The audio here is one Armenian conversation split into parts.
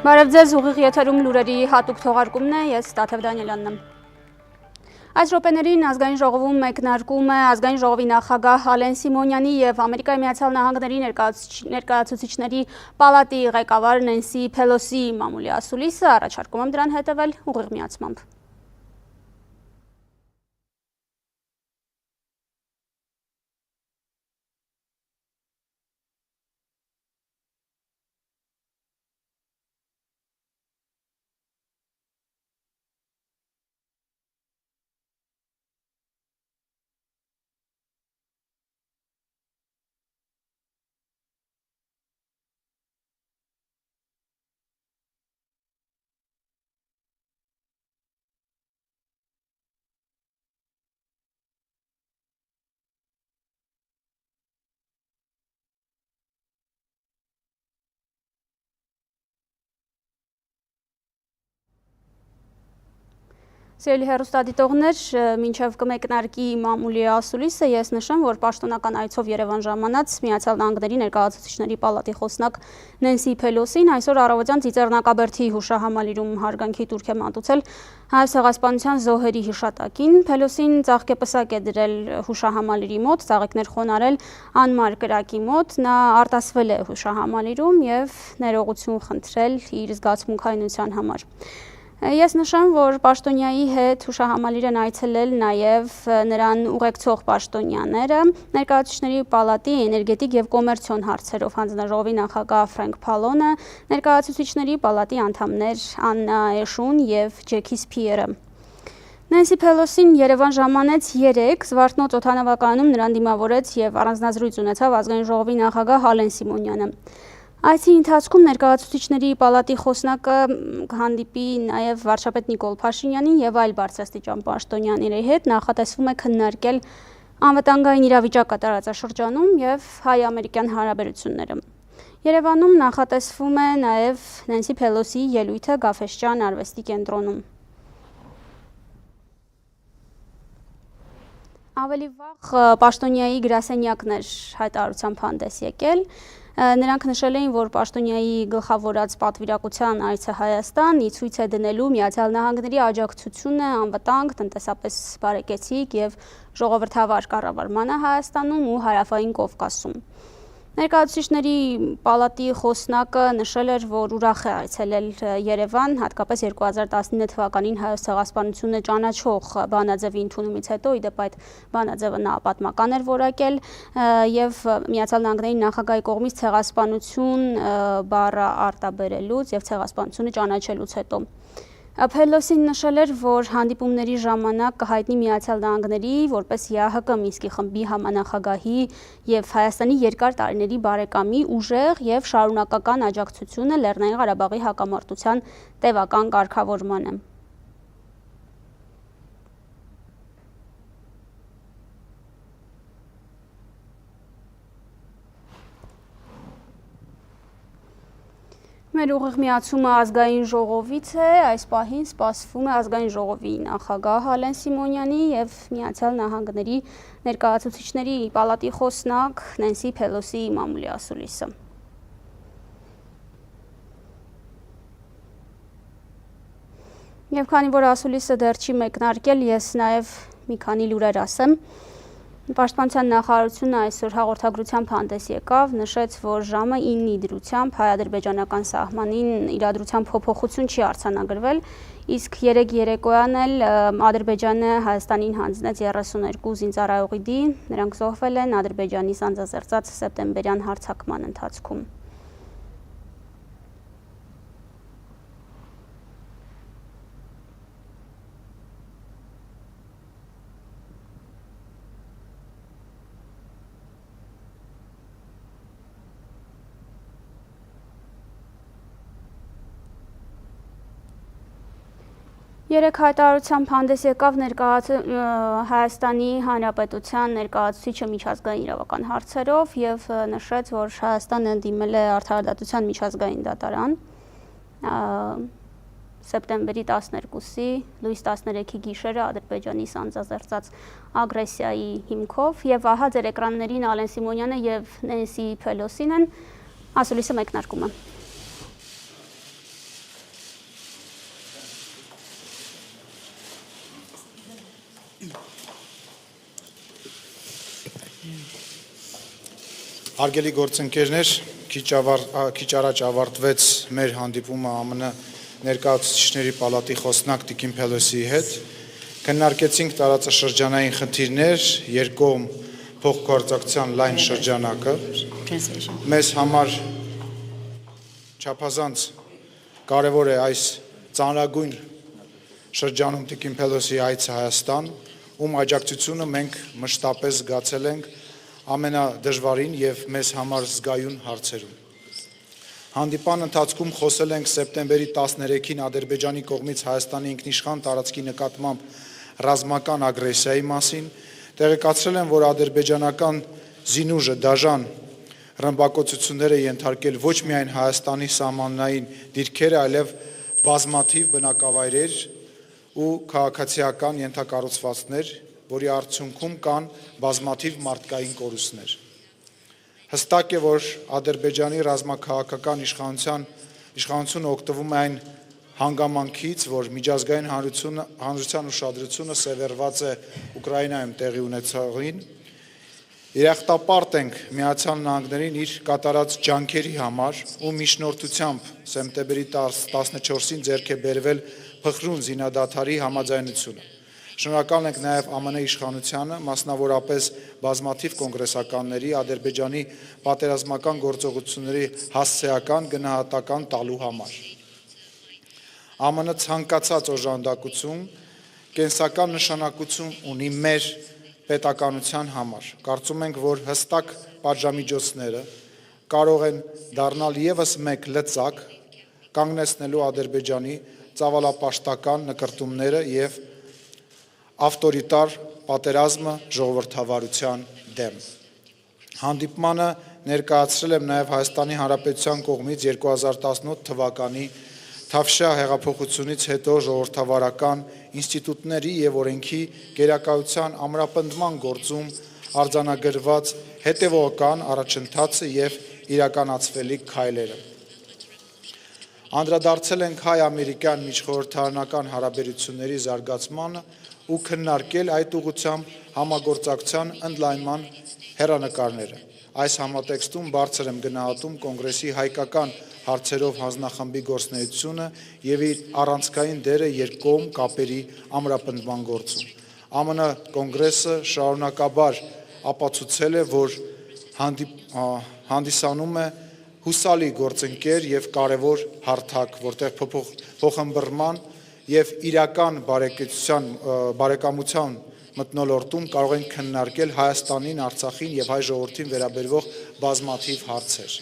Բարև ձեզ, ուղիղ եթերում լուրերի հատուկ թողարկումն է, ես Տաթև Դանիելյանն եմ։ Այս րոպեներին ազգային ժողովում մեկնարկում է ազգային ժողովի նախագահ Ալեն Սիմոնյանի եւ Ամերիկայի Միացյալ Նահանգների ներկայացուցիչների պալատի ղեկավար Նենսի Փելոսիի մամուլի ասուլիսը, առաջարկում եմ դրան հետևել ուղիղ միացմամբ։ Սիրելի հեռուստադիտողներ, մինչև կմեկնարկի մամուլի ասուլիսը, ես նշեմ, որ պաշտոնական այցով Երևան ժամանած Միացյալ Նահանգների ներկայացուցիչների պալատի խոսնակ Նենսի Փելոսին այսօր առավոտյան Ծիծեռնակաբերդի հուշահամալիրում հարգանքի տուրք է մատուցել Հայոց ցեղասպանության զոհերի հիշատակին։ Փելոսին ծաղկեպսակ է դրել հուշահամալիրի մոտ, ծաղիկներ խոնարել անմար կրակի մոտ, նա արտասվել է հուշահամալիրում եւ ներողություն խնդրել իր զգացմունքայնության համար։ Ես նշեմ, որ պաշտոնյայի հետ հուշահամալիր են այցելել նաև նրան ուղեկցող պաշտոնյաները, ներկայացուցիչների պալատի էներգետիկ եւ կոմերցիոն հարցերով հանձնաժողովի նախագահ Ֆրենկ Փալոնը, ներկայացուցիչների պալատի անդամներ Աննա Էշուն եւ Ջեքի Սփիերը։ Նենսի Փելոսին Երևան ժամանեց 3, Զվարթնոց օդանավակայանում նրան դիմավորեց եւ առանձնազրույց ունեցավ ազգային ժողովի նախագահ Ալեն Սիմոնյանը։ Այսի ընթացքում ներկայացուցիչների պալատի խոսնակը կհանդիպի նաև վարչապետ Նիկոլ Փաշինյանին եւ այլ բարձրաստիճան պաշտոնյաների հետ, նախատեսվում է քննարկել անվտանգային իրավիճակը տարածաշրջանում եւ հայ-ամերիկյան հարաբերությունները։ Երևանում նախատեսվում է նաև Նենսի Փելոսիի ելույթը Գաֆէսճեան արվեստի կենտրոնում։ Ավելի վաղ պաշտոնյայի գրասենյակներ հայտարարությամբ հանդես եկել։ Նրանք նշել էին, որ պաշտոնյայի գլխավորած պատվիրակության այցը Հայաստան ցույց է դնելու Միացյալ Նահանգների աջակցությունը անվտանգ, տնտեսապես բարեկեցիկ եւ ժողովրդավար կառավարմանը Հայաստանում ու Հարավային Կովկասում։ Ներկայացուցիչների պալատի խոսնակը նշել էր, որ ուրախ է այցելել Երևան, հատկապես 2019 թվականին Հայոց ցեղասպանությունը ճանաչող բանաձևի ընդունումից հետո, իդեպ այդ բանաձևը նա պատմական էր որակել եւ Միացյալ Նահանգների նախագահի կողմից ցեղասպանություն բառը արտաբերելուց եւ ցեղասպանությունը ճանաչելուց հետո։ Փելոսին նշել էր, որ հանդիպումների ժամանակ կհայտնի Միացյալ Նահանգների որպես ԵԱՀԿ Մինսկի խմբի համանախագահի եւ Հայաստանի երկար տարիների բարեկամի ուժեղ եւ շարունակական աջակցությունը Լեռնային Ղարաբաղի հակամարտության տևական կարգավորմանը։ Մեր ուղիղ միացումը ազգային ժողովից է, այս պահին սպասվում է ազգային ժողովի նախագահ Ալեն Սիմոնյանի եւ Միացյալ Նահանգների ներկայացուցիչների պալատի խոսնակ Նենսի Փելոսիի մամուլի ասուլիսը։ Եվ քանի որ ասուլիսը դեռ չի մեկնարկել, ես նաեւ մի քանի լուրեր ասեմ։ Պաշտպանության նախարարությունը այսօր հաղորդագրությամբ հանդես եկավ, նշեց, որ ժամը 9-ի դրությամբ հայ-ադրբեջանական սահմանին իրադրության փոփոխություն չի արձանագրվել, իսկ 3 երեկոյան էլ Ադրբեջանը Հայաստանին հանձնեց 32 զինծառայողի դի, նրանք զոհվել են Ադրբեջանի սանձազերծած սեպտեմբերյան հարձակման ընթացքում։ Երեք հայտարարությամբ հանդես եկավ Հայաստանի Հանրապետության ներկայացուցիչը միջազգային իրավական հարցերով եւ նշեց, որ Հայաստանը դիմել է արդարադատության միջազգային դատարան սեպտեմբերի 12-ի լույս 13-ի գիշերը Ադրբեջանի սանձազերծած ագրեսիայի հիմքով եւ ահա ձեր էկրաններին Ալեն Սիմոնյանը եւ Նենսի Փելոսին են ասուլիսը մեկնարկում է։ Արգելի գործընկերներ, քիչ առաջ ավարտվեց մեր հանդիպումը ԱՄՆ ներկայացուցիչների պալատի խոսնակ Նենսի Փելոսիի հետ։ Քննարկեցինք տարածաշրջանային խնդիրներ, երկկողմ փոխգործակցության լայն շրջանակը։ Մեզ համար չափազանց կարևոր է այս ծանրագույն շրջանում Նենսի Փելոսիի այցը Հայաստան, ում աջակցությունը մենք մշտապես զգացել ենք ամենադժվարին եւ մեզ համար զգայուն հարցերում։ Հանդիպան ընթացքում խոսել ենք սեպտեմբերի 13-ին Ադրբեջանի կողմից Հայաստանի ինքնիշխան տարածքի նկատմամբ ռազմական ագրեսիայի մասին, տեղեկացրել եմ, որ ադրբեջանական զինուժը դաժան ռմբակոծություններ է ենթարկել ոչ միայն Հայաստանի սահմանային դիրքերը, այլև բազմաթիվ բնակավայրեր ու քաղաքացիական ենթակառուցվածքներ, որի արդյունքում կան բազմաթիվ մարդկային կորուստներ։ Հստակ է, որ Ադրբեջանի ռազմաքաղաքական իշխանությունը օգտվում է այն հանգամանքից, որ միջազգային հանրության ուշադրությունը սևեռված է Ուկրաինայում տեղի ունեցողին, երախտապարտ ենք Միացյալ Նահանգներին իր կատարած ջանքերի համար ու միջնորդությամբ սեպտեմբերի 14-ին ձեռք է բերվել փխրուն զինադադարի համաձայնությունը։ Շնորհակալ ենք նաև ԱՄՆ իշխանությանը, մասնավորապես բազմաթիվ կոնգրեսականների Ադրբեջանի պատերազմական գործողությունների հասցեական գնահատական տալու համար։ ԱՄՆ ցանկացած օժանդակություն կենսական նշանակություն ունի մեր պետականության համար։ Կարծում ենք, որ հստակ պատժամիջոցները կարող են դառնալ ևս մեկ լծակ կանգնեցնելու Ադրբեջանի ծավալապաշտական նկրտումները եւ ավտորիտար պատերազմը ժողովրդավարության դեմ։ Հանդիպմանը ներկայացրել եմ նաև Հայաստանի Հանրապետության կողմից 2018 թվականի Թավշյա հեղափոխությունից հետո ժողովրդավարական ինստիտուտների եւ օրենքի գերակայության ամրապնդման գործում արձանագրված հետևողական առաջընթացը եւ իրականացվելիք քայլերը։ Անդրադարձել ենք հայ-ամերիկյան միջխորհրդարանական հարաբերությունների զարգացմանը ու քննարկել այդ ուղղությամբ համագործակցության ընդլայնման հեռանկարները։ Այս համատեքստում բարձր եմ գնահատում կոնգրեսի հայկական հարցերով հանձնախմբի գործունեությունը եւ իր առանցքային դերը երկկողմ կապերի ամրապնդման գործում։ ԱՄՆ կոնգրեսը շարունակաբար ապացուցել է, որ հանդիսանում է հուսալի գործընկեր եւ կարեւոր հարթակ, որտեղ փոխհմբռնման եւ իրական բարեկամության մթնոլորտում կարող են քննարկել Հայաստանին, Արցախին եւ հայ ժողովրդին վերաբերող բազմաթիվ հարցեր։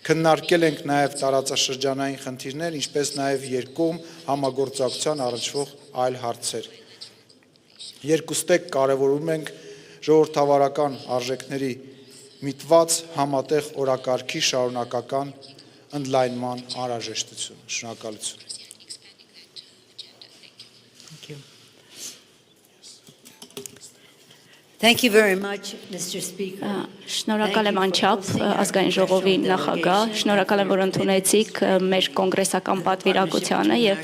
Քննարկել ենք նաեւ տարածաշրջանային խնդիրներ, ինչպես նաեւ երկկողմ համագործակցության առնչվող այլ հարցեր։ Երկուստեք կարևորում ենք ժողովրդավարական արժեքների միտված համատեղ օրակարգի շարունակական ընդլայնման անհրաժեշտությունը։ Շնորհակալություն։ Thank you very much, Mr. Speaker. Շնորհակալ եմ անչափ ազգային ժողովի նախագահ, շնորհակալ եմ, որ ընդունեցիք մեր կոնգրեսական պատվիրակությանը եւ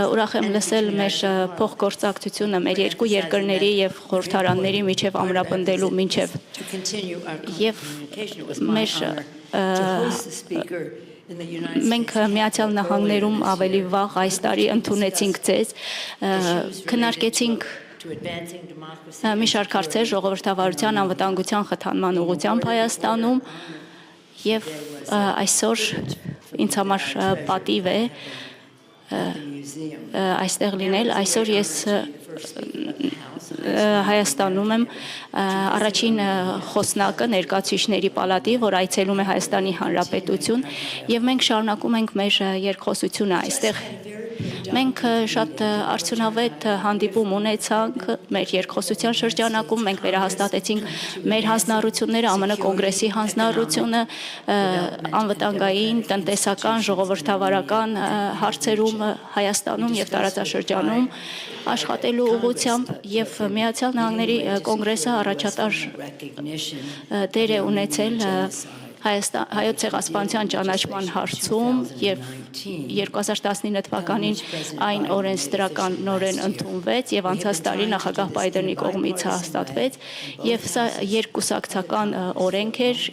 ուրախ եմ լսել մեր փոխգործակցությունը մեր երկու երկրների եւ խորհրդարանների միջև ամրապնդելու միջև եւ մեր մենք Միացյալ Նահանգներում ավելի վաղ այս տարի ընդունեցինք ձեզ, քննարկեցինք մի շարք հարցեր ժողովրդավարության անվտանգության խթանման ուղղությամբ Հայաստանում եւ այսօր ինձ համար պատիվ է այստեղ լինել։ Այսօր ես Հայաստանում եմ առաջին խոսնակը ներկայացուցիչների պալատի, որ այցելում է Հայաստանի Հանրապետություն եւ մենք շարունակում ենք մեր երկխոսությունը այստեղ։ Մենք շատ արդյունավետ հանդիպում ունեցանք մեր երկխոսության շրջանակում, մենք վերահաստատեցինք մեր հանձնառությունները, ԱՄՆ կոնգրեսի հանձնառությունը անվտանգային, տնտեսական, ժողովրդավարական հարցերում Հայաստանում եւ տարածաշրջանում աշխատելու ուղղությամբ եւ Միացյալ Նահանգների կոնգրեսը առաջատար դեր է ունեցել հայոց ցեղասպանության ճանաչման հարցում եւ 2019 թվականին այն օրենսդրականորեն ընդունվեց եւ անցած տարի նախագահ Բայդենի կողմից հաստատվեց եւ սա երկկուսակցական օրենք էր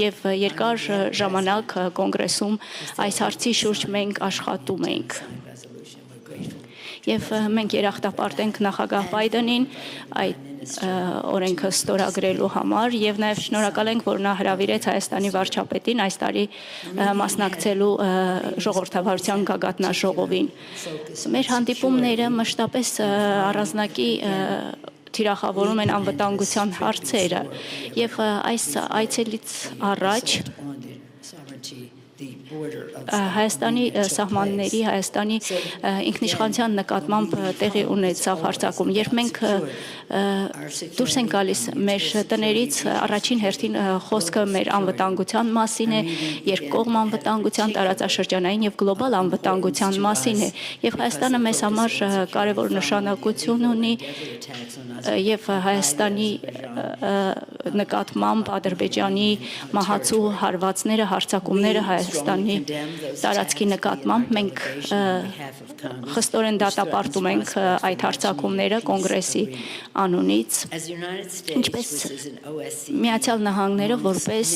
եւ երկար ժամանակ կոնգրեսում այս հարցի շուրջ մենք աշխատում ենք եւ մենք երախտապարտ ենք նախագահ Բայդենին այդ օրենքը ստորագրելու համար եւ նաեւ շնորհակալ ենք, որ նա հրավիրեց Հայաստանի վարչապետին այս տարի մասնակցելու ժողովրդավարության գագաթնաժողովին։ Մեր հանդիպումները մշտապես առանձնակի թիրախավորում են անվտանգության հարցերը եւ այս այցելից առաջ Հայաստանի սահմանների, Հայաստանի ինքնիշխանության նկատմամբ տեղի ունեցավ հարձակում, երբ մենք դուրս են գալիս մեր տներից առաջին հերթին խոսքը մեր անվտանգության մասին է, երկկողմ անվտանգության, տարածաշրջանային եւ գլոբալ անվտանգության մասին է, եւ Հայաստանը մեզ համար կարեւոր նշանակություն ունի եւ Հայաստանի նկատմամբ Ադրբեջանի մահացու հարվածները, հարձակումները Հայաստանի տարածքի նկատմամբ մենք խստորեն դատապարտում ենք այդ հարձակումները կոնգրեսի անունից, ինչպես Միացյալ Նահանգները որպես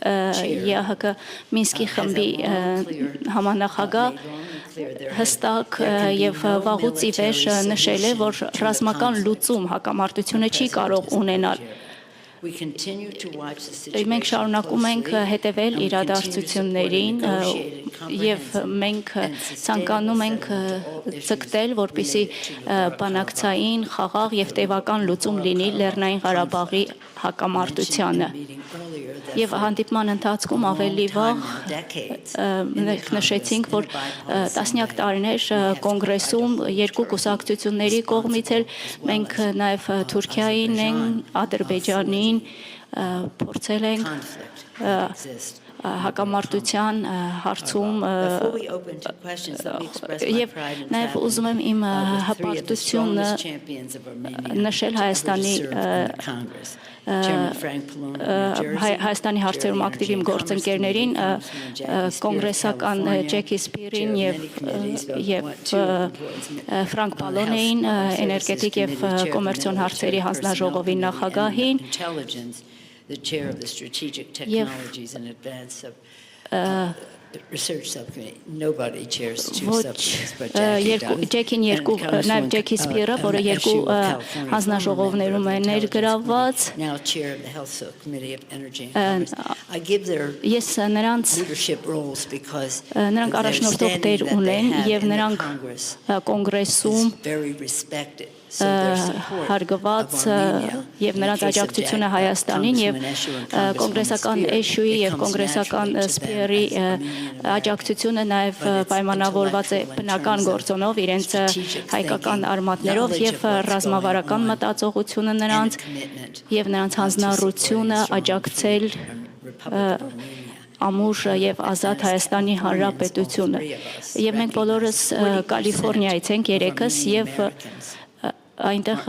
ԵԱՀԿ Մինսկի խմբի համանախագահ հստակ եւ վաղուց ի վեր նշել է, որ ռազմական լուծում հակամարտությունը չի կարող ունենալ։ Մենք շարունակում ենք հետևել իրադարձություններին եւ մենք ցանկանում ենք ցկտել, որպեսզի բանակցային, խաղաղ եւ տևական լուծում լինի Լեռնային Ղարաբաղի հակամարտությանը։ Եվ հանդիպման ընթացքում ավելի վաղ նշեցինք, որ տասնյակ տարիներ կոնգրեսում երկու կուսակցությունների կողմից էլ մենք նաև Թուրքիային են, Ադրբեջանին փորձել ենք հակամարտության հարցում եւ նաեւ ուզում եմ իմ հպարտությունը նշել Հայաստանի հարցերում ակտիվ իմ գործընկերներին, կոնգրեսական Ջեքի Սպիրին եւ Ֆրանկ Պալոնեին, էներգետիկ եւ կոմերցիոն հարցերի հանձնաժողովի նախագահին Ջեքին երկու, նաև Ջեքի Սպիրը, որը երկու հանձնաժողովներում է ներգրավված, ես նրանք առաջնորդող դեր ունեն եւ նրանք կոնգրեսում հարգված եւ նրանց աջակցությունը Հայաստանին եւ կոնգրեսական էշուի եւ կոնգրեսական սպիերի աջակցությունը նաեւ պայմանավորված է բնական գործոնով իրենց հայկական արմատներով եւ ռազմավարական մտածողությունը նրանց եւ նրանց հանձնառությունը աջակցել ամուր եւ ազատ Հայաստանի Հանրապետությունը եւ մենք բոլորս Կալիֆոռնիայից ենք երեքս եւ այնտեղ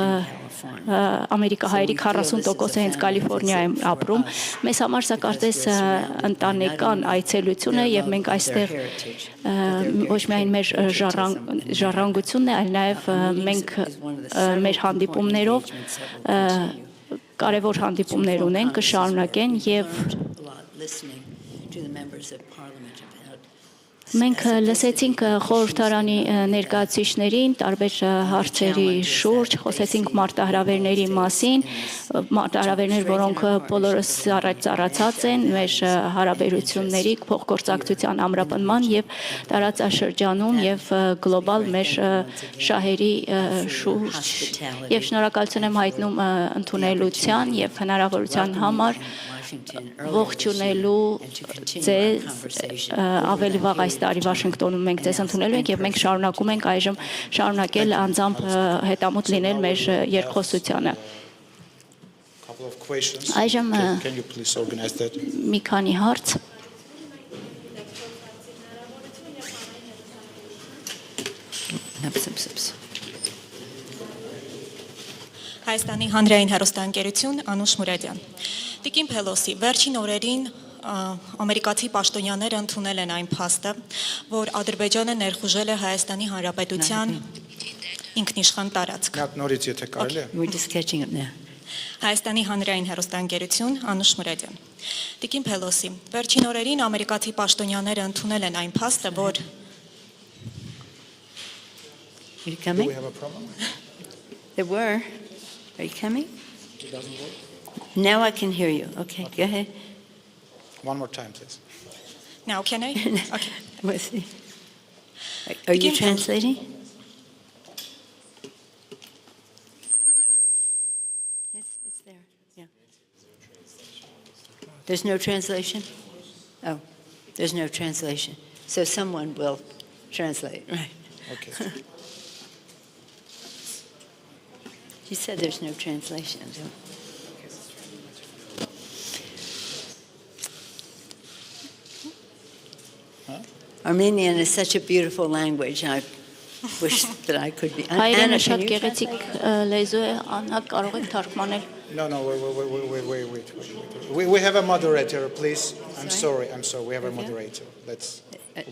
ամերիկահայերի 40% հենց Կալիֆոռնիայում ապրում։ Մեզ համար սա կարծես ընտանեկան այցելություն է եւ մենք այստեղ ոչ միայն մեր ժառանգությունն է, այլ նաեւ մենք մեր հանդիպումներով կարևոր հանդիպումներ ունենք, կշարունակեն եւ մենք լսեցինք խորհրդարանի ներկայացուցիչներին տարբեր հարցերի շուրջ, խոսեցինք մարտահրավերների մասին, մարտահրավերներ, որոնք բոլորս ծառացած են մեր հարաբերությունների փոխգործակցության ամրապնման եւ տարածաշրջանում եւ գլոբալ մեր շահերի շուրջ եւ շնորհակալություն եմ հայտնում ընդունելության եւ հնարավորության համար ողջունելու ձեզ ավելի վաղ այս տարի Վաշինգտոնում մենք ձեզ ընդունելու ենք եւ մենք շարունակում ենք այժմ շարունակել անձամբ հետամուտ լինել մեր երկխոսությանը։ Այժմ մի քանի հարց։ Հայաստանի հանրային հեռուստաընկերություն Անուշ Մուրադյան։ Տիկին Փելոսի, վերջին օրերին ամերիկացի պաշտոնյաները ընդունել են այն փաստը, որ Ադրբեջանը ներխուժել է Հայաստանի Հանրապետության ինքնիշխան տարածք։ Միակ նորից եթե կարելի է։ We're just catching up now. Հայաստանի հանրային հեռուստաընկերություն Անուշ Մուրադյան։ Տիկին Փելոսի, վերջին օրերին ամերիկացի պաշտոնյաները ընդունել են այն փաստը, որ Are you Do coming? we have a problem? There were. Are you coming? It doesn't work? Now I can hear you. Okay, go ahead. One more time, please. now can I? Okay. We'll see. Are you Begin. translating? It's there. Yeah. There's no translation? Oh, there's no translation. So someone will translate, right? Okay. She said there's no translation. So. Armenian is such a beautiful language. I wish that I could be. Հայերենը Anna, շատ can you գեղեցիկ լեզու է, Աննա կարող եք թարգմանել։ No, wait. We have a moderator, please. I'm sorry. We have a moderator. Let's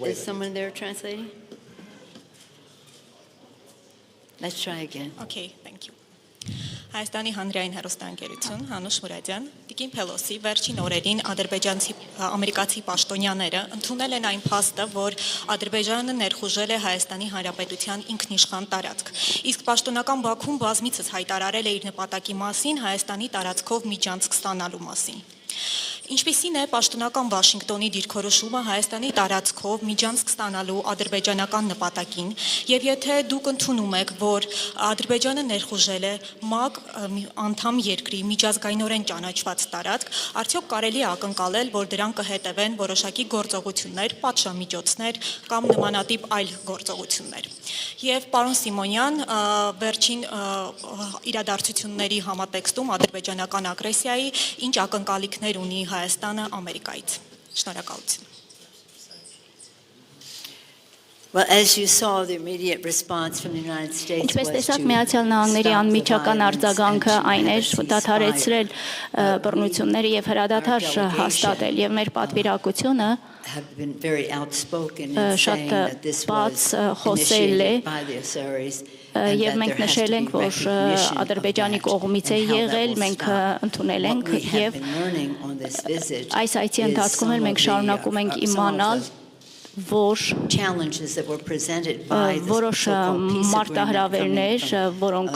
wait. Is someone there translating? Let's try again. Okay, thank you. Հայաստանի հանրային հեռուստաընկերություն Անուշ Մուրադյան, Տիկին Փելոսի վերջին օրերին ամերիկացի պաշտոնյաները ընդունել են այն փաստը, որ Ադրբեջանը ներխուժել է Հայաստանի Հանրապետության ինքնիշխան տարածք։ Իսկ պաշտոնական Բաքուն բազմիցս հայտարարել է իր նպատակի մասին Հայաստանի տարածքով միջանցք ստանալու մասին։ Ինչպիսին է պաշտոնական Վաշինգտոնի դիրքորոշումը Հայաստանի տարածքով միջանցք ստանալու ադրբեջանական նպատակին, եւ եթե դուք ընդունում եք, որ Ադրբեջանը ներխուժել է ՄԱԿ անդամ երկրի միջազգայինորեն ճանաչված տարածք, արդյոք կարելի է ակնկալել, որ դրան կհետևեն որոշակի գործողություններ, պատժամիջոցներ կամ նմանատիպ այլ գործողություններ։ Եվ պարոն Սիմոնյան, վերջին իրադարձությունների համատեքստում ադրբեջանական ագրեսիայի ինչ ակնկալիքներ ունի Հայաստանը Ամերիկայից։ Շնորհակալություն։ Well, as you saw, the immediate response from the United States Ինչպես was տեսակ to Միացյալ Նահանգների stop the անմիջական violence արձագանքը and to այն էր end the դադարեցրել ceasefire. բռնությունները եւ հրադադար հաստատել եւ մեր պատվիրակությունը Have been very outspoken in շատ saying that this բաց was խոսել է initiated by the Azeris եւ մենք նշել ենք, որ Ադրբեջանի կողմից է եղել, մենք ընդունել ենք եւ այս այցի ընթացքում էլ մենք շարունակում ենք իմանալ, որ որոշ մարտահրավերներ, որոնք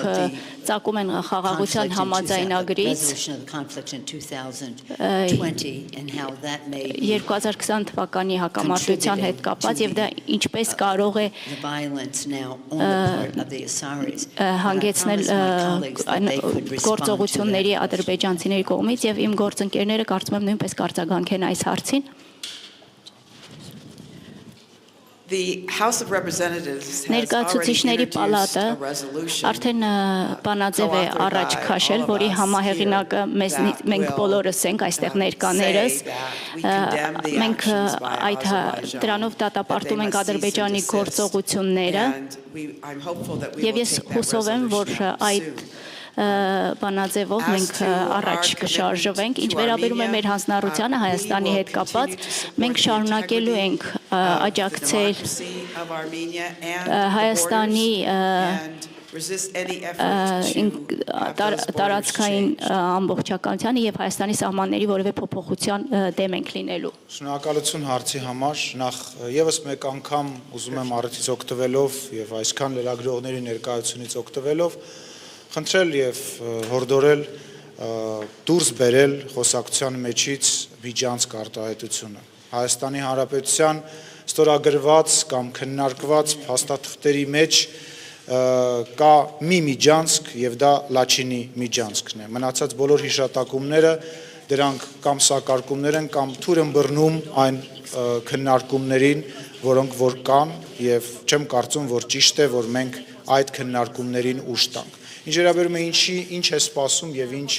ծագում են խաղաղության համաձայնագրից 2020 թվականի հակամարտության հետ կապված եւ դա ինչպես կարող է հանգեցնել գործողությունների ադրբեջանցիների կողմից եւ իմ գործընկերները կարծում եմ նույնպես կարձագանքեն այս հարցին։ Ներկայացուցիչների պալատը արդեն բանաձև է առաջ քաշել, որի համահեղինակը մենք բոլորս ենք այստեղ ներկաներս։ Մենք դրանով դատապարտում ենք Ադրբեջանի գործողությունները եւ ես հուսով եմ, որ այդ բանաձևով մենք առաջ կշարժվենք։ Ինչ վերաբերում է մեր հանձնառությանը Հայաստանի հետ կապված, մենք շարունակելու ենք աջակցել Հայաստանի տարածքային ամբողջականությանը եւ Հայաստանի սահմանների որևէ փոփոխության դեմ ենք լինելու։ Շնորհակալություն հարցի համար։ Նախ եւս մեկ անգամ ուզում եմ առիթից օգտվելով եւ այսքան լրագրողների ներկայությունից օգտվելով խնդրել եւ հորդորել դուրս բերել խոսակցության մեջից միջանցք արտահայտությունը։ Հայաստանի Հանրապետության ստորագրված կամ քննարկված փաստաթղթերի մեջ կա մի միջանցք եւ դա Լաչինի միջանցքն է։ Մնացած բոլոր հիշատակումները դրանք կամ սակարկումներ են կամ թույլ են բռնում այն քննարկումներին, որոնք որ կան եւ չեմ կարծում, որ ճիշտ է, որ մենք այդ քննարկումներին ուշ տանք։ Ինչ վերաբերում է ինչ է սպասում եւ ինչ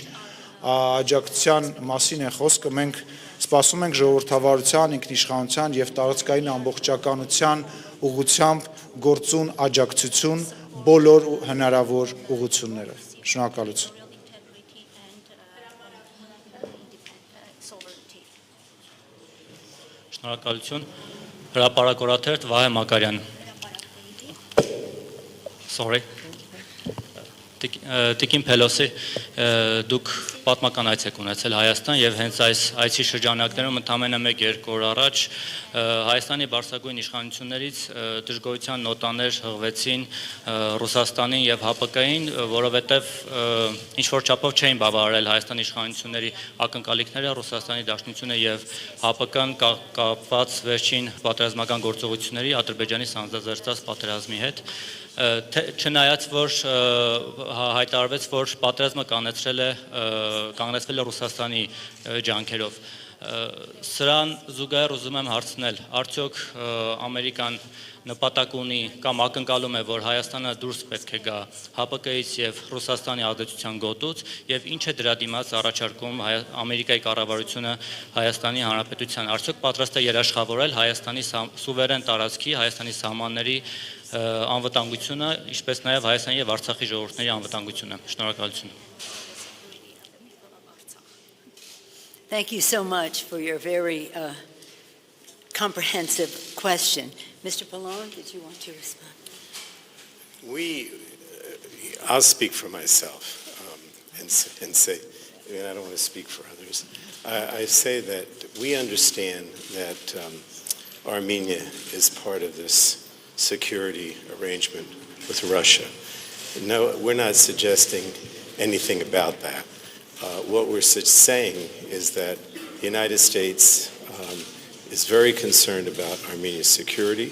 աջակցության մասին է խոսքը, մենք սպասում ենք ժողովրդավարության, ինքնիշխանության եւ տարածքային ամբողջականության ուղղությամբ գործուն աջակցություն բոլոր հնարավոր ուղղություններով։ Շնորհակալություն։ Շնորհակալություն։ Հրապարակորաթերթ Վահե Մակարյան։ Sorry. Տիկին Փելոսի, դուք պատմական այց եք ունեցել Հայաստան եւ հենց այս այցի շրջանակներում ընդամենը 1-2 օր առաջ Հայաստանի բարձրագույն իշխանություններից դժգոհության նոտաներ հղվեցին Ռուսաստանին եւ ՀԱՊԿ-ին, որովհետեւ ինչ որ չափով չէին բավարարել Հայաստանի իշխանությունների ակնկալիքները, Ռուսաստանի Դաշնությունը եւ ՀԱՊԿ-ն կապված վերջին պատերազմական գործողությունների Ադրբեջանի սանձազերծած պատերազմի հետ չնայած որ հայտարարվեց որ պատերազմը կանգնեցվել է Ռուսաստանի ջանքերով սրան զուգահեռ ուզում եմ հարցնել արդյոք Ամերիկան նպատակ ունի կամ ակնկալում է որ Հայաստանը դուրս պետք է գա ՀԱՊԿ-ից եւ Ռուսաստանի ազդեցության գոտուց եւ ինչ է դրա դիմաց առաջարկում Ամերիկայի կառավարությունը Հայաստանի Հանրապետության արդյոք պատրաստ է երաշխավորել Հայաստանի սուվերեն տարածքի Հայաստանի սահմանների անվտանգությունը, ինչպես նաև Հայաստանի եւ Արցախի ժողովուրդների անվտանգությունը։ Շնորհակալություն։ Thank you so much for your very comprehensive question. Mr. Pallone, did you want to respond? I'll speak for myself and say, I don't want to speak for others. I say that we understand that Armenia is part of this security arrangement with Russia. No, we're not suggesting anything about that. What we're saying is that the United States is very concerned about Armenia's security.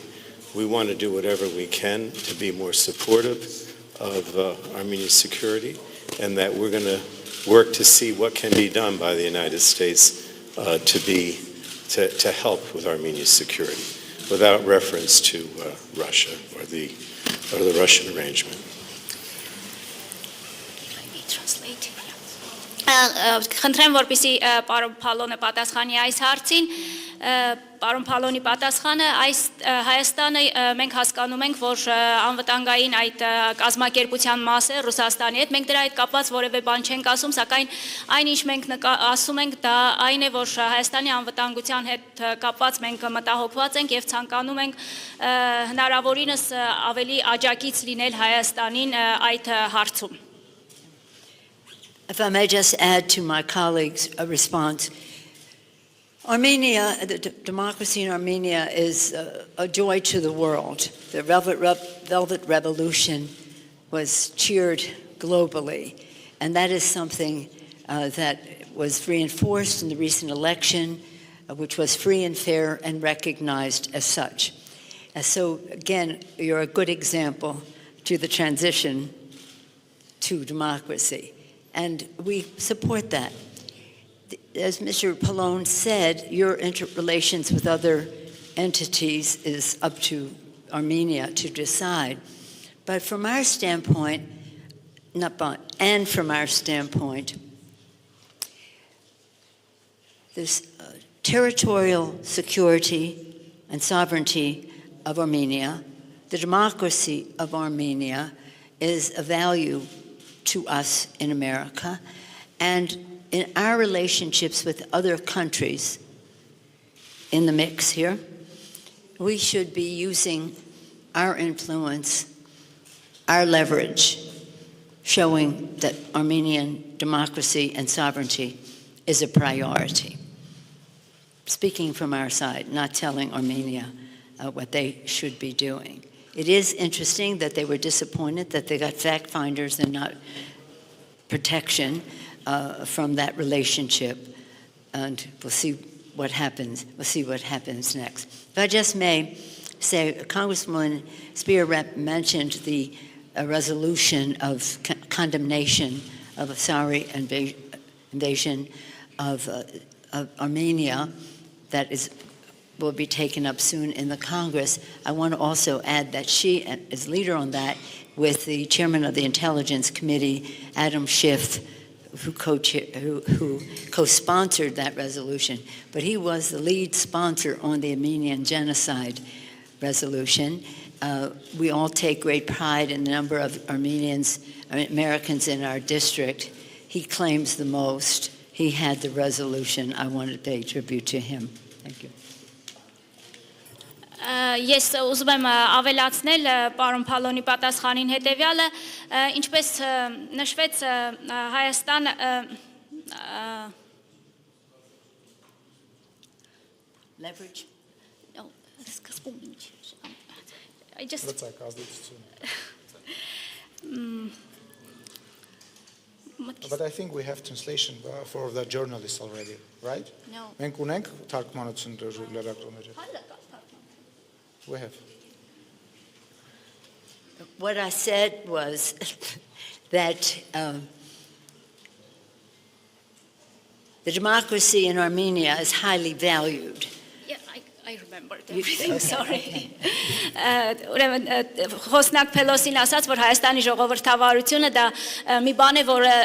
We want to do whatever we can to be more supportive of Armenia's security, and that we're going to work to see what can be done by the United States to help with Armenia's security, without reference to Russia or the Russian arrangement. Խնդրեմ որպեսզի պարոն Փալոնը պատասխանի այս հարցին պարոն Փալոնի պատասխանը այս Հայաստանը մենք հասկանում ենք որ անվտանգային այդ կազմակերպության մաս է Ռուսաստանի հետ մենք դրա հետ կապված որևէ բան չենք ասում սակայն այնինչ մենք ասում ենք դա այն է որ Հայաստանի անվտանգության հետ կապված մենք մտահոգված ենք եւ ցանկանում ենք հնարավորինս ավելի աջակից լինել Հայաստանին այդ հարցում If I may just add to my colleagues' response, Armenia, the democracy in Armenia is a joy to the world. The Velvet Revolution was cheered globally, and that is something that was reinforced in the recent election, which was free and fair and recognized as such. And so, again, you're a good example to the transition to democracy. And we support that. As Mr. Pallone said, your interrelations with other entities is up to Armenia to decide. But from our standpoint, this territorial security and sovereignty of Armenia, the democracy of Armenia is a value to us in America, and in our relationships with other countries in the mix here, we should be using our influence, our leverage, showing that Armenian democracy and sovereignty is a priority. Speaking from our side, not telling Armenia what they should be doing. It is interesting that they were disappointed that they got fact finders and not protection from that relationship. And we'll see what happens. We'll see what happens next. If I just may say, Congresswoman Spear mentioned the resolution of condemnation of a sorry invasion of Armenia that will be taken up soon in the Congress. I want to also add that she is leader on that with the chairman of the Intelligence Committee, Adam Schiff, who co-sponsored that resolution. But he was the lead sponsor on the Armenian genocide resolution. We all take great pride in the number of Americans in our district. He claims the most. He had the resolution. I want to pay tribute to him. Thank you. Ես ուզում եմ ավելացնել պարոն Փալոնի պատասխանին հետևյալը, ինչպես նշվեց Հայաստան Leverage. No, սկզբում ինչ I just But I think we have translation for the journalists already, right? No. Մենք ունենք թարգմանություն լրագրողների։ We have. What I said was that the democracy in Armenia is highly valued. Yeah, I remember everything, sorry. Ուրեմն Խոսնակ Փելոսին ասաց, որ Հայաստանի ժողովրդավարությունը դա մի բան է, որը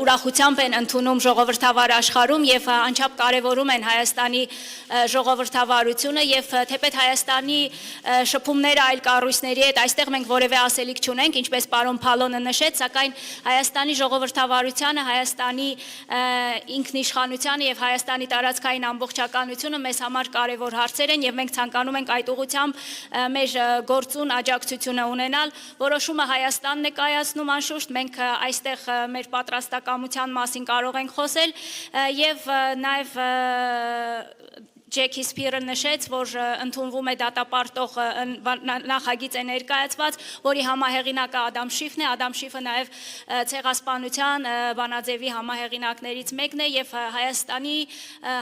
ուրախությամբ են ընդունում ժողովրդավար աշխարհում եւ անչափ կարեւորում են Հայաստանի ժողովրդավարությունը եւ թեպետ Հայաստանի շփումները այլ կառույցների հետ այստեղ մենք որևէ ասելիք չունենք, ինչպես պարոն Փալոնը նշեց, սակայն Հայաստանի ժողովրդավարությունը, Հայաստանի ինքնիշխանությունը եւ Հայաստանի տարածքային ամբողջականությունը մեզ համար կարեւոր հարցեր են եւ մենք ցանկանում ենք այդ ուղղությամբ մեր գործուն աջակցությունը ունենալ, որոշումը Հայաստանն է կայացնում անշուշտ, մենք այստեղ մեր պատրաստակամության մասին կարող ենք խոսել եւ նաեւ Ջեքի Սփիրը նշեց, որ ընդունվում է դատապարտող նախագիծ է ներկայացված, որի համահեղինակը Ադամ Շիֆն է, Ադամ Շիֆը նաև ցեղասպանության բանաձևի համահեղինակներից մեկն է եւ Հայաստանի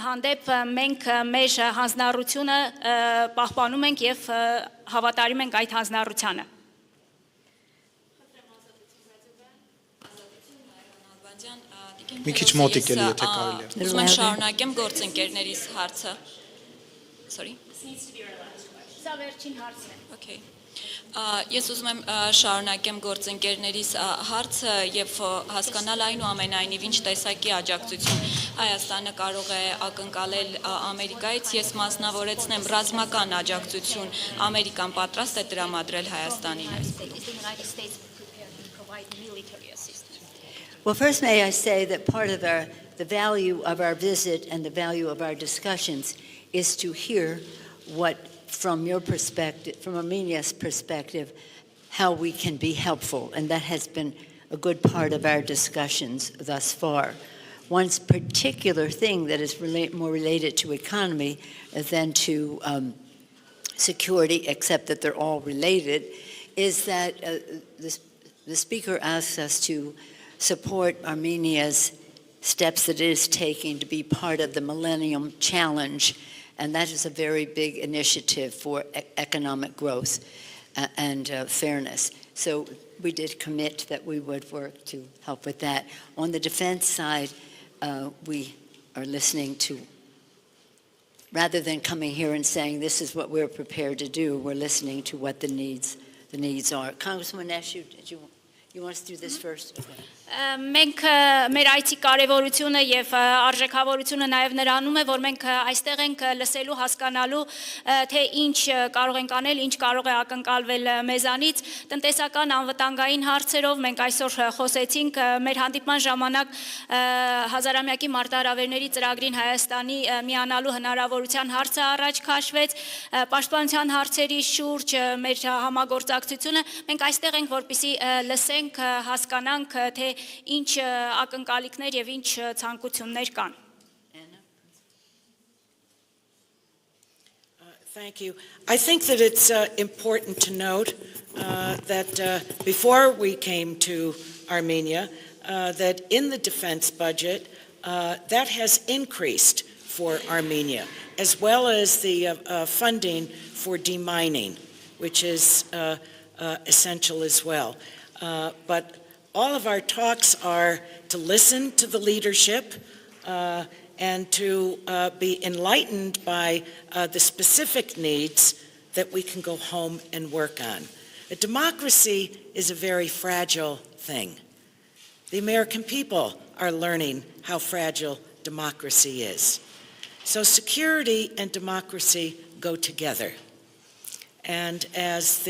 հանդեպ մենք մեր հանձնառությունը պահպանում ենք եւ հավատարիմ ենք այդ հանձնառությանը։ Մի քիչ մոտիկ էլի եթե կարելի է։ Ուզում եմ շարունակեմ գործընկերներիս հարցը։ Sorry. Սա վերջին հարցն է։ Okay. Ես ուզում եմ շարունակեմ գործընկերներիս հարցը եւ հասկանալ այնուամենայնիվ ինչ տեսակի աջակցություն Հայաստանը կարող է ակնկալել Ամերիկայից, ես մասնավորեցնեմ ռազմական աջակցություն Ամերիկան պատրաստ է տրամադրել Հայաստանին։ Well, first may I say that part of the value of our visit and the value of our discussions is to hear what, from your perspective, from Armenia's perspective, how we can be helpful. And that has been a good part of our discussions thus far. One particular thing that is more related to economy than to security, except that they're all related, is that the speaker asks us to support Armenia's steps that it is taking to be part of the Millennium Challenge, and that is a very big initiative for economic growth and fairness. So we did commit that we would work to help with that. On the defense side, we are listening to, rather than coming here and saying this is what we're prepared to do, we're listening to what the needs are. Congresswoman Nash, you want us to do this first? Okay. Մենք մեր այցի կարևորությունը եւ արժեքավորությունը նաեւ նրանում է, որ մենք այստեղ ենք լսելու, հասկանալու, թե ինչ կարող ենք անել, ինչ կարող է ակնկալվել մեզանից, տնտեսական անվտանգային հարցերով մենք այսօր խոսեցինք մեր հանդիպման ժամանակ հազարամյակի մարտահրավերների ծրագրին Հայաստանի միանալու հնարավորության հարցը առաջ քաշվեց, պաշտպանության հարցերի շուրջ մեր համագործակցությունը, մենք այստեղ ենք, որպեսզի լսենք, հասկանանք, թե ինչ ակնկալիքներ եւ ինչ ցանկություններ կան։ Thank you. I think that it's important to note that before we came to Armenia, that in the defense budget, that has increased for Armenia, as well as the funding for demining, which is essential as well. But all of our talks are to listen to the leadership and to be enlightened by the specific needs that we can go home and work on. A democracy is a very fragile thing. The American people are learning how fragile democracy is. So security and democracy go together. And as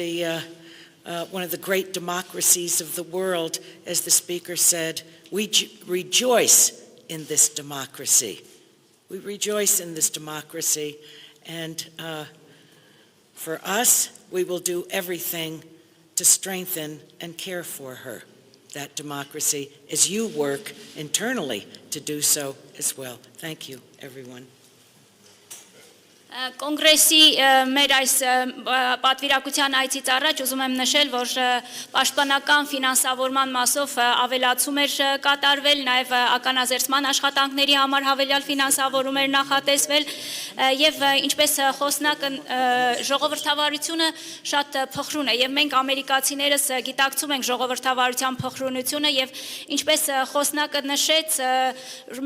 one of the great democracies of the world, as the speaker said, we rejoice in this democracy. We rejoice in this democracy, and For us, we will do everything to strengthen and care for her, that democracy, as you work internally to do so as well. Thank you, everyone. Կոնգրեսի մեր այս պատվիրակության այցից առաջ ուզում եմ նշել, որ պաշտպանական ֆինանսավորման մասով ավելացում էր կատարվել, նաև ականազերծման աշխատանքների համար հավելյալ ֆինանսավորում էր նախատեսվել եւ ինչպես խոսնակը ժողովրդավարությունը շատ փխրուն է եւ մենք ամերիկացիներս գիտակցում ենք ժողովրդավարության փխրունությունը եւ ինչպես խոսնակը նշեց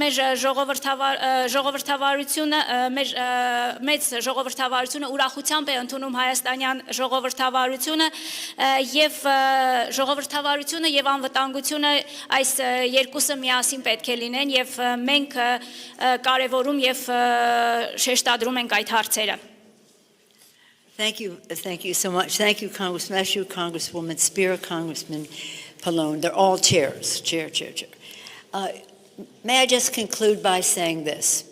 մեր ժողովրդավարությունը մեր ժողովրդավարությունը ուրախությամբ է ընդունում հայաստանյան ժողովրդավարությունը եւ ժողովրդավարությունը եւ անվտանգությունը այս երկուսը միասին պետք է լինեն եւ մենք կարեւորում եւ շեշտադրում ենք այդ հարցերը. Thank you so much. Thank you, Congressman Meshew, Congresswoman Spear, Congressman Pallone. They're all chairs. Chair. May I just conclude by saying this?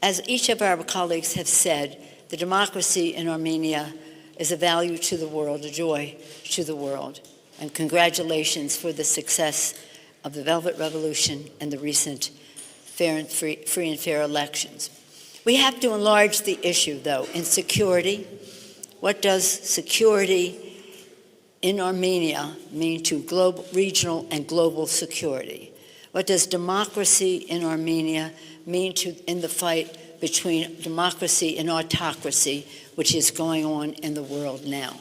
As each of our colleagues have said, the democracy in Armenia is a value to the world, a joy to the world. And congratulations for the success of the Velvet Revolution and the recent free and fair elections. We have to enlarge the issue, though, in security. What does security in Armenia mean to regional and global security? What does democracy in Armenia mean in the fight between democracy and autocracy, which is going on in the world now?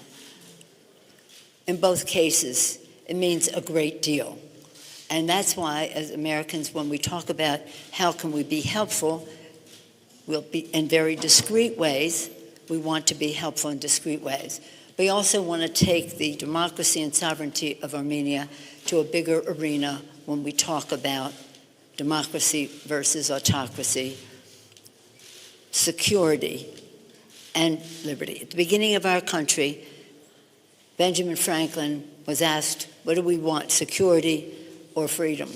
In both cases, it means a great deal. And that's why, as Americans, when we talk about how can we be helpful, we'll be in very discreet ways. We want to be helpful in discreet ways. We also want to take the democracy and sovereignty of Armenia to a bigger arena when we talk about democracy versus autocracy, security, and liberty. At the beginning of our country, Benjamin Franklin was asked, what do we want, security or freedom?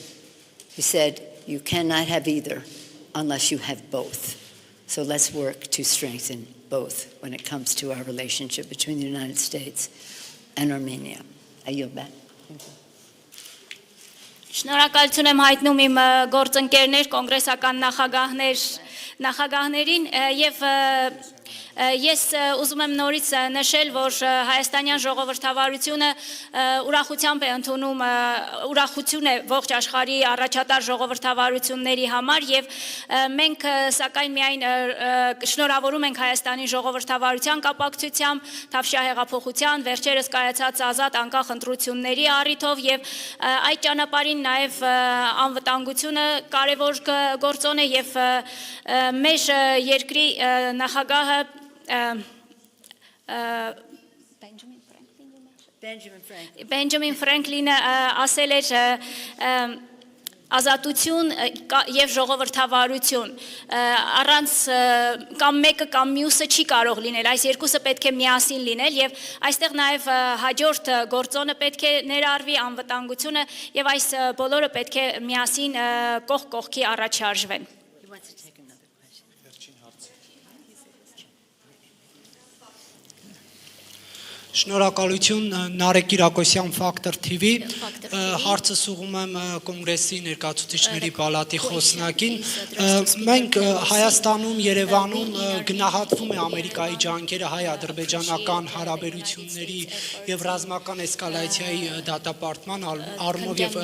He said, you cannot have either unless you have both. So let's work to strengthen both when it comes to our relationship between the United States and Armenia. I yield back. Thank you. Շնորհակալություն եմ հայտնում իմ գործընկերներ, կոնգրեսական նախագահներին եւ ես ուզում եմ նորից նշել, որ հայաստանյան ժողովրդավարությունը ուրախությամբ է ընդունում ուրախություն է ողջ աշխարհի առաջատար ժողովրդավարությունների համար եւ մենք սակայն միայն շնորհավորում ենք Հայաստանի ժողովրդավարության կապակցությամբ Թավշյա հեղափոխության վերջերս կայացած ազատ անկախ ընտրությունների առիթով եւ այդ ճանապարհին նաեւ անվտանգությունը կարեւոր գործոն է եւ մեր երկրի նախագահը Benjamin Franklin ասել էր ազատություն եւ ժողովրդավարություն առանց կամ մեկը կամ մյուսը չի կարող լինել այս երկուսը պետք է միասին լինել եւ այստեղ նաեւ հաջորդ գործոնը պետք է ներառվի անվտանգությունը եւ այս բոլորը պետք է միասին կողք կողքի առաջարժվեն. Շնորհակալություն Նարեկ Կիրակոսյան Factor TV հարցս ուղղում եմ կոնգրեսի ներկայացուցիչների պալատի խոսնակին մենք Հայաստանում Երևանում գնահատվում է Ամերիկայի ջանքերը հայ-ադրբեջանական հարաբերությունների եւ ռազմական էսկալացիայի դատապարտման առումով եւ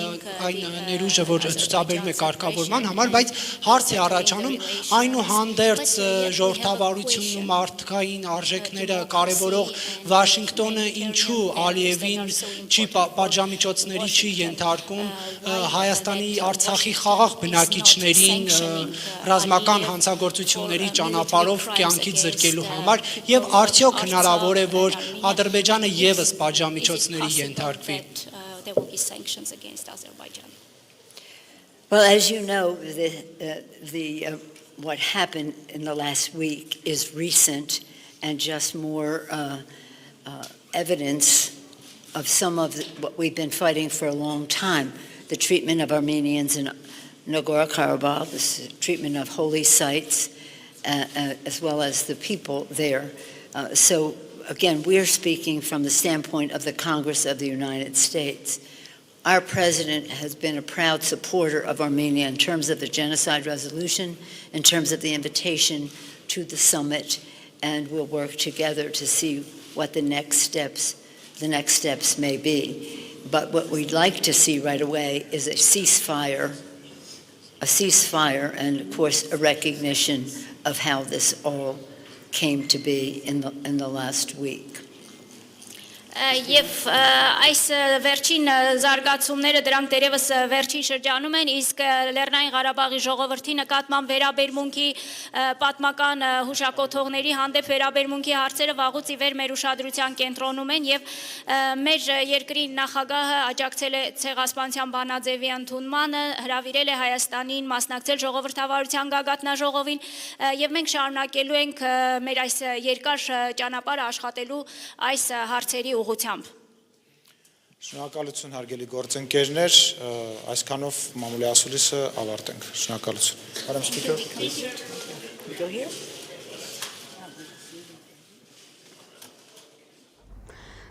այն ներուժը որ ցուցաբերում է կարգավորման համար բայց հարց է առաջանում այնուհանդերձ ժողովրդավարությունն ու մարդկային արժեքները կարևորող Վաշինգտոնը ինչու Ալիևին չի պատժամիջոցների չի ենթարկում Հայաստանի Արցախի խաղաղ բնակիչներին ռազմական հանցագործությունների ճանապարհով կյանքից զրկելու համար եւ արդյոք հնարավոր է որ Ադրբեջանը եւս պատժամիջոցների ենթարկվի. Well, as you know, what happened in the last week is recent and just more evidence of some of what we've been fighting for a long time, the treatment of Armenians in Nagorno-Karabakh, the treatment of holy sites, as well as the people there. So again, we're speaking from the standpoint of the Congress of the United States. Our president has been a proud supporter of Armenia in terms of the genocide resolution, in terms of the invitation to the summit, and we'll work together to see what the next steps may be. But what we'd like to see right away is a ceasefire, and of course a recognition of how this all came to be in the last week. Եվ այս վերջին զարգացումները դրանք դերևս վերջին շրջանում են, իսկ Լեռնային Ղարաբաղի ժողովրդի նկատմամբ վերաբերմունքի պատմական հուշակոթողների հանդեպ վերաբերմունքի հարցերը վաղուց ի վեր մեր ուշադրության կենտրոնում են եւ մեր երկրի նախագահը աջակցել է ցեղասպանության բանաձևի ընդունմանը, հրավիրել է Հայաստանին մասնակցել ժողովրդավարության գագաթնաժողովին եւ մենք շարունակելու ենք մեր այս երկար ճանապարհը աշխատելու այս հարցերի ուղղությամբ։ Շնորհակալություն հարգելի գործընկերներ, այսքանով մամուլի ասուլիսը ավարտենք։ Շնորհակալություն։ Madam Speaker, please. We go here.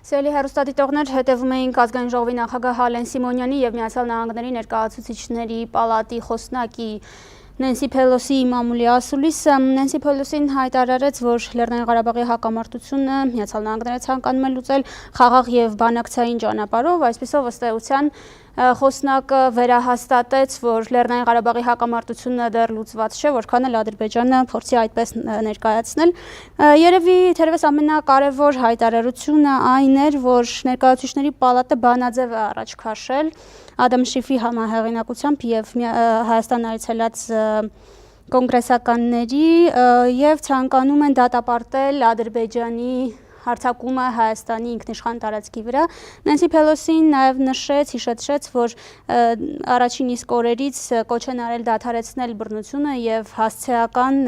Սիրելի հեռուստադիտողներ, հետևում էինք ազգային ժողովի նախագահ Ալեն Սիմոնյանի եւ Միացյալ Նահանգների ներկայացուցիչների պալատի խոսնակի Նենսի Փելոսիի մամուլի ասուլիսը։ Նենսի Փելոսին հայտարարեց, որ Լեռնային Ղարաբաղի հակամարտությունը Միացյալ Նահանգները ցանկանում են լուծել խաղաղ եւ բանակցային ճանապարհով, այսպիսով ըստ էության խոսնակը վերահաստատեց, որ Լեռնային Ղարաբաղի հակամարտությունը դեռ լուծված չէ, որքան էլ Ադրբեջանը փորձի այդպես ներկայացնել։ Երևի թերևս ամենակարևոր հայտարարությունը այն էր, որ ներկայացուցիչների պալատը բանաձև է առաջ քաշել Ադամ Շիֆի համահեղինակությամբ եւ Հայաստան այցելած կոնգրեսականների եւ ցանկանում են դատապարտել Ադրբեջանի հարձակումը Հայաստանի ինքնիշխան տարածքի վրա։ Նենսի Փելոսին նաև հիշեցրեց, որ առաջին իսկ օրերից կոչ են արել դադարեցնել բռնությունը եւ հասցեական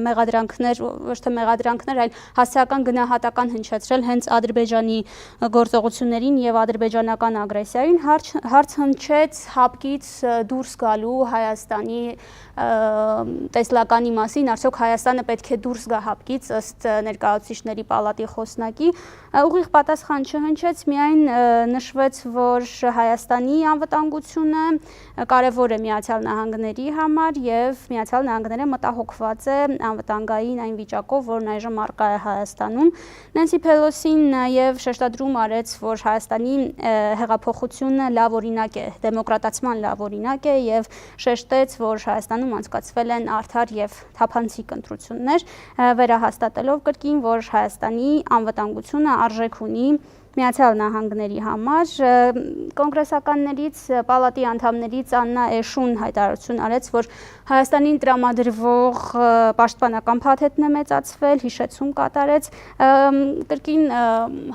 մեղադրանքներ, ոչ թե մեղադրանքներ, այլ հասցեական գնահատական հնչեցրել հենց Ադրբեջանի գործողություններին եւ ադրբեջանական ագրեսիային, հարց հնչեց հապկից դուրս գալու Հայաստանի տեսլականի մասին, արդյոք Հայաստանը պետք է դուրս գա հապկից ըստ ներկայացուցիչների պալատի խոսնակի, ուղիղ պատասխան չհնչեց, միայն նշվեց, որ Հայաստանի անվտանգությունը կարևոր է Միացյալ Նահանգների համար եւ Միացյալ Նահանգները մտահոգված է անվտանգային այն վիճակով, որն այժմ առկա է Հայաստանում։ Նենսի Փելոսին նաեւ շեշտադրում արեց, որ Հայաստանի հեղափոխությունը լավ օրինակ է, դեմոկրատացման լավ օրինակ է եւ շեշտեց, որ Հայաստանում անցկացվել են արդար եւ թափանցիկ ընտրություններ, վերահաստատելով կրկին, որ Հայաստանի անվտանգությունը արժեք ունի Միացյալ Նահանգների համար։ Կոնգրեսականներից, պալատի անդամներից Աննա Էշուն հայտարարություն արեց, որ Հայաստանին տրամադրվող պաշտպանական փաթեթն է մեծացվել, հիշեցում կատարեց, կրկին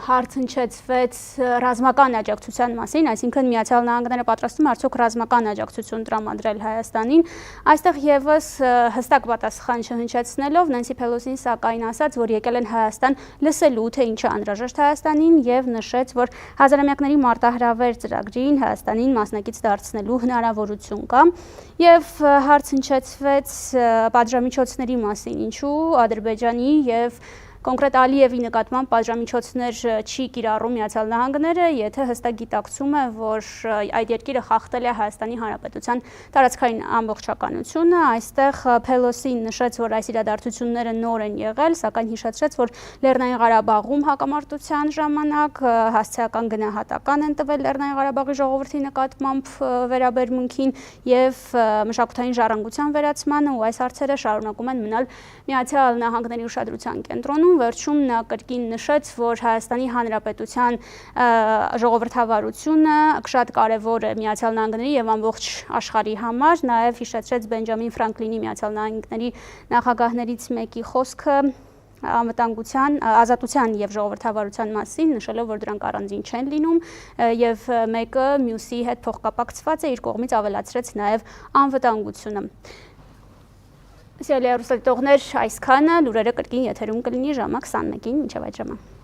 հարց հնչեցվեց ռազմական աջակցության մասին, այսինքն Միացյալ Նահանգները պատրաստվում արդյոք ռազմական աջակցություն տրամադրել Հայաստանին։ Այստեղ եւս հստակ պատասխան չհնչեցնելով Նենսի Փելոսին սակայն ասաց, որ եկել են Հայաստան լսելու, թե ինչ է անհրաժեշտ Հայաստանին եւ նշեց, որ հազարամյակների մարտահրավեր ծրագրին Հայաստանին մասնակից դարձնելու հնարավորություն կա եւ հարց հնչեցվեց պատժամիջոցների մասին, ինչու Ադրբեջանի եւ կոնկրետ Ալիևի նկատմամբ պատժամիջոցներ չի կիրառում Միացյալ Նահանգները, եթե հստակ գիտակցում է, որ այդ երկիրը խախտել է Հայաստանի Հանրապետության տարածքային ամբողջականությունը, այստեղ Փելոսին նշեց, որ այս իրադարձությունները նոր են եղել, սակայն հիշեցրեց, որ Լեռնային Ղարաբաղում հակամարտության ժամանակ հասցեական գնահատական են տվել Լեռնային Ղարաբաղի ժողովրդի նկատմամբ վերաբերմունքին եւ մշակութային ժառանգության վերացմանը, ու այս հարցերը շարունակում են մնալ Միացյալ Նահանգների ուշադրության կենտրոնում։ Վերջում նա կրկին նշեց, որ Հայաստանի Հանրապետության ժողովրդավարությունը շատ կարևոր է Միացյալ Նահանգների եւ ամբողջ աշխարհի համար, նաեւ հիշեցրեց Բենջամին Ֆրանկլինի Միացյալ Նահանգների նախագահներից մեկի խոսքը անվտանգության, ազատության եւ ժողովրդավարության մասին, նշելով, որ դրանք առանձին չեն լինում եւ մեկը մյուսի հետ փոխկապակցված է, իր կողմից ավելացրեց նաեւ անվտանգությունը։ Սիրելի հեռուստադիտողներ, այսքանը լուրերը կրկին եթերում կլինի ժամը 21-ին, մինչև այդ ժամը։